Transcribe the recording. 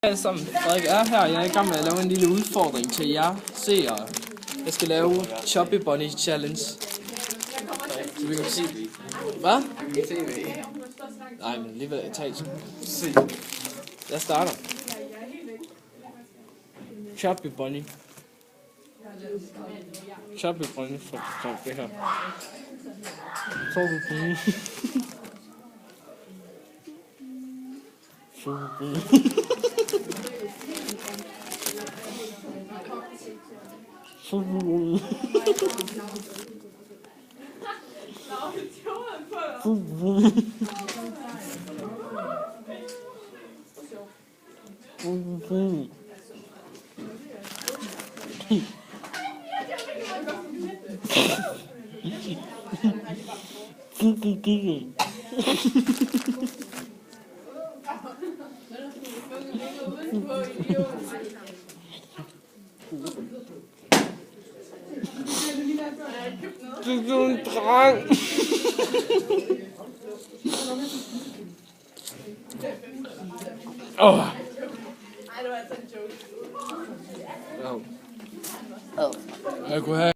Alle sammen, Frederik er her. Jeg er i gang med at lave en lille udfordring til jer seere. Jeg skal lave Chubby Bunny Challenge. Så vi kan se det. Hvad? Nej, men alligevel tag det. Jeg starter. Chubby Bunny. Chubby Bunny for det her. Chubby Bunny. Du er sådan en dreng. Ej, det var altså en joke. Jeg kunne have